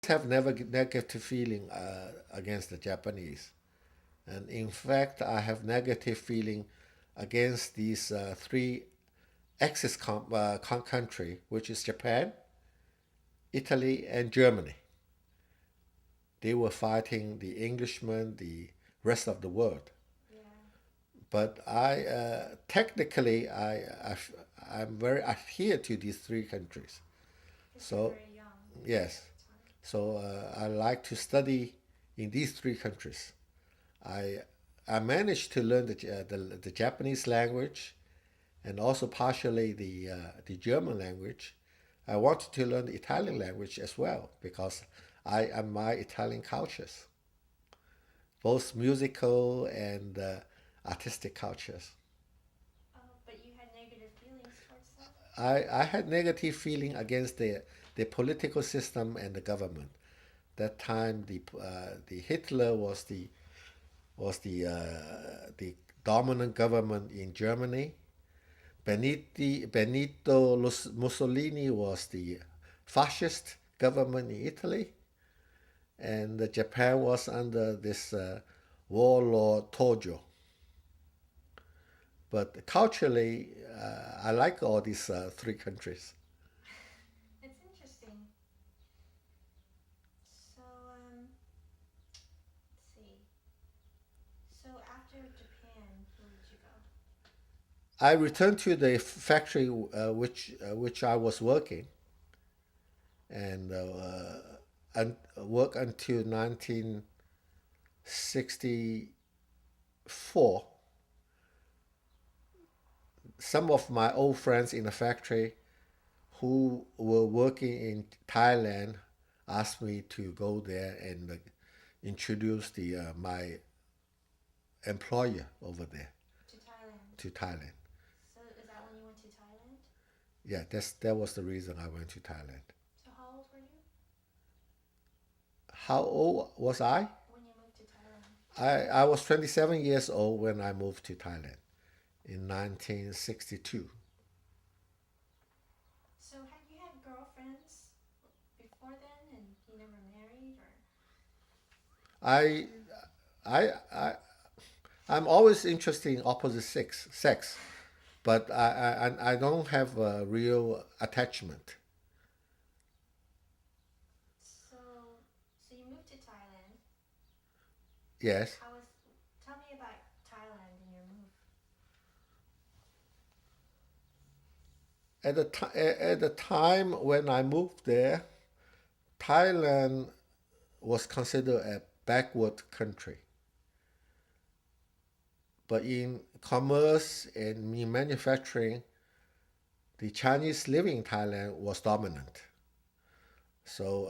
have never negative feeling against the Japanese, and in fact, I have negative feeling against these three axis country, which is Japan, Italy, and Germany. They were fighting the Englishmen, the rest of the world. But I technically I'm very adhere to these three countries. So yes, so I like to study in these three countries. I I managed to learn the Japanese language and also partially the German language. I wanted to learn the Italian language as well because I admire Italian cultures, both musical and artistic cultures. I had negative feeling against the political system and the government. That time, the Hitler was the dominant government in Germany. Benito Mussolini was the fascist government in Italy, and Japan was under this warlord Tojo. But culturally, I like all these three countries. I returned to the factory which I was working and work until 1964. Some of my old friends in the factory who were working in Thailand asked me to go there and introduce my employer over there to Thailand. Yeah, that was the reason I went to Thailand. How old was I? I was 27 years old when I moved to Thailand in 1962. I I I I'm always interested in opposite sex, but I don't have a real attachment. Yes. At the time when I moved there, Thailand was considered a backward country. But in commerce and in manufacturing, the Chinese living in Thailand was dominant. So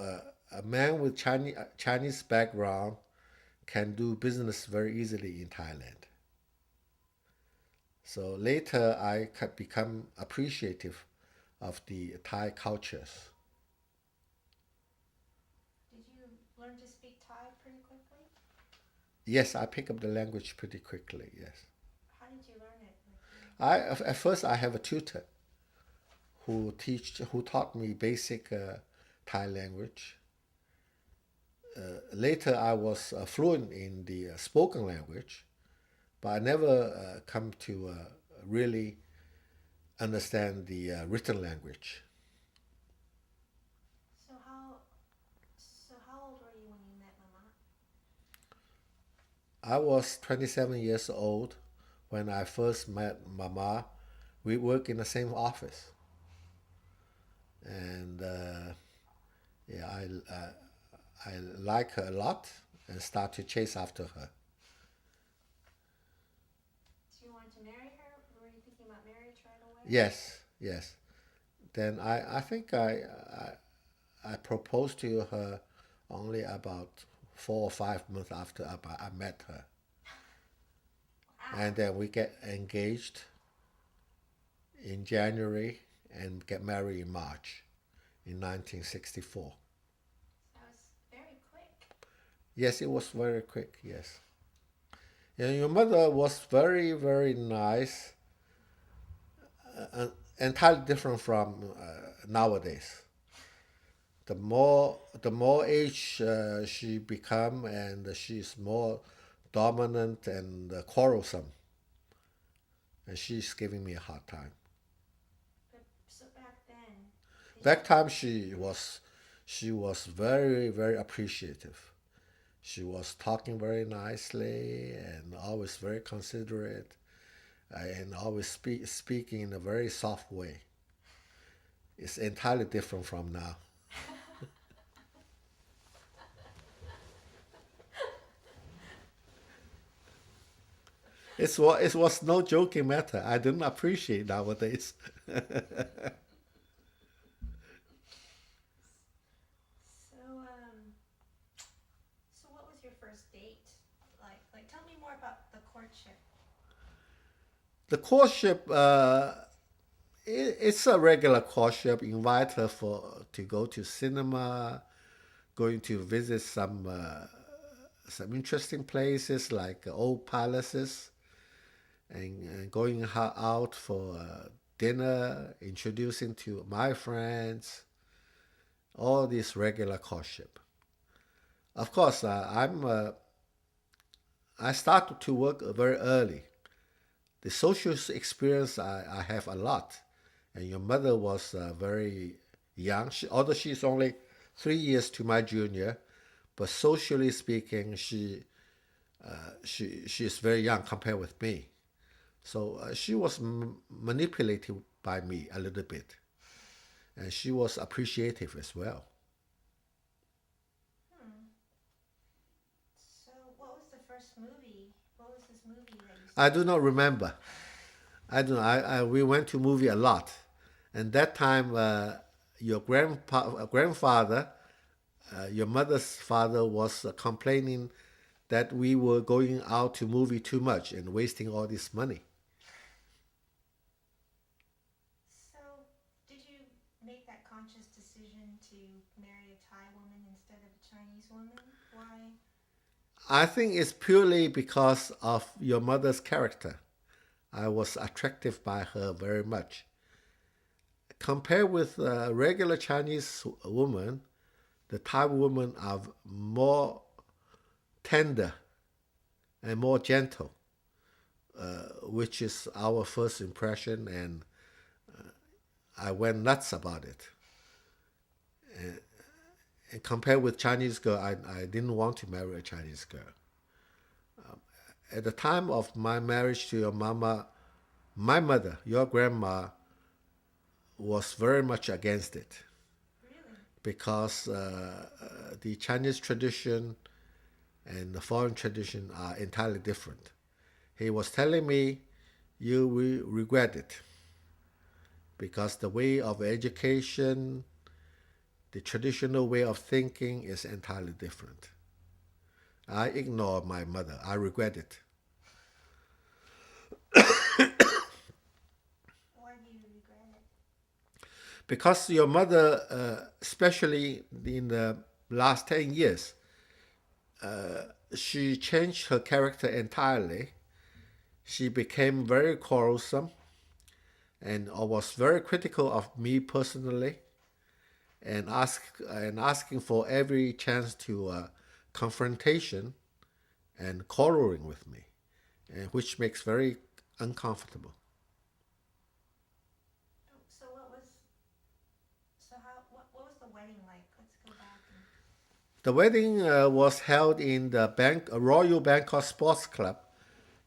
a man with Chinese background can do business very easily in Thailand. So later I could become appreciative of the Thai cultures. Yes, I pick up the language pretty quickly. Yes, at first I have a tutor who taught me basic Thai language. Later I was fluent in the spoken language, but I never come to really understand the written language. I was 27 years old when I first met Mama. We work in the same office, and yeah, I like her a lot and start to chase after her. Yes, yes. Then I think I proposed to her only about 4 or 5 months after I met her, and then we get engaged in January and get married in March in 1964. Yes, it was very quick. Yes, and your mother was very very nice, entirely different from nowadays. the more age she become, and she's more dominant and quarrelsome, and she's giving me a hard time. But so back then, did you? Back time she was very very appreciative. She was talking very nicely and always very considerate, and always speaking in a very soft way. It's entirely different from now. It was no joking matter. I didn't appreciate nowadays. So so what was your first date like? Tell me more about the courtship. The courtship, it's a regular courtship. Invite her for to go to cinema, going to visit some interesting places like old palaces, and going out for dinner, introducing to my friends, all this regular courtship. Of course, I started to work very early. The social experience I have a lot, and your mother was very young. Although she's only 3 years to my junior, but socially speaking, she is very young compared with me. So she was manipulated by me a little bit, and she was appreciative as well. Hmm. So what was the first movie? What was this movie that you I saw? do not remember. I don't know. We went to movie a lot, and that time your grandfather, your mother's father, was complaining that we were going out to movie too much and wasting all this money. So did you make that conscious decision to marry a Thai woman instead of a Chinese woman? Why? I think it's purely because of your mother's character. I was attracted by her very much. Compared with a regular Chinese woman, the Thai women are more tender and more gentle, which is our first impression, and I went nuts about it. And compared with Chinese girl, I didn't want to marry a Chinese girl. At the time of my marriage to your mama, my mother, your grandma, was very much against it Really? because the Chinese tradition and the foreign tradition are entirely different. He was telling me, you will regret it because the way of education, the traditional way of thinking is entirely different. I ignored my mother. I regret it. Why do you regret it? Because your mother, especially in the last 10 years, she changed her character entirely. She became very quarrelsome and was very critical of me personally, and asking for every chance to confrontation and quarreling with me, and which makes very uncomfortable. So what was what was the wedding like? Let's go back and. The wedding was held in the Royal Bangkok Sports Club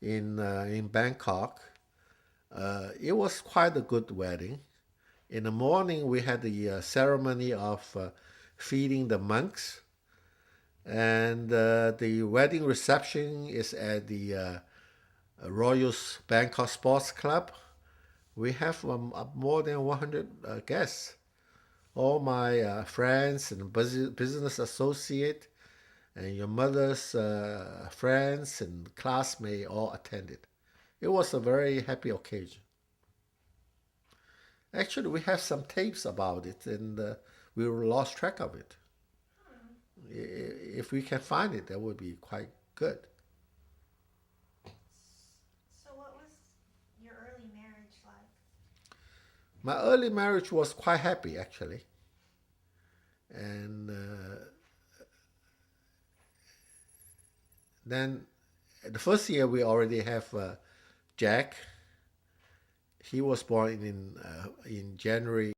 in Bangkok. It was quite a good wedding. In the morning, we had the ceremony of feeding the monks, and the wedding reception is at the Royal Bangkok Sports Club. We have more than 100 guests. All my friends and business associate and your mother's friends and classmates all attended. It was a very happy occasion. Actually, we have some tapes about it, and we lost track of it. Hmm. If we can find it, that would be quite good. So what was your early marriage like? My early marriage was quite happy, actually, And then the first year we already have Jack. He was born in January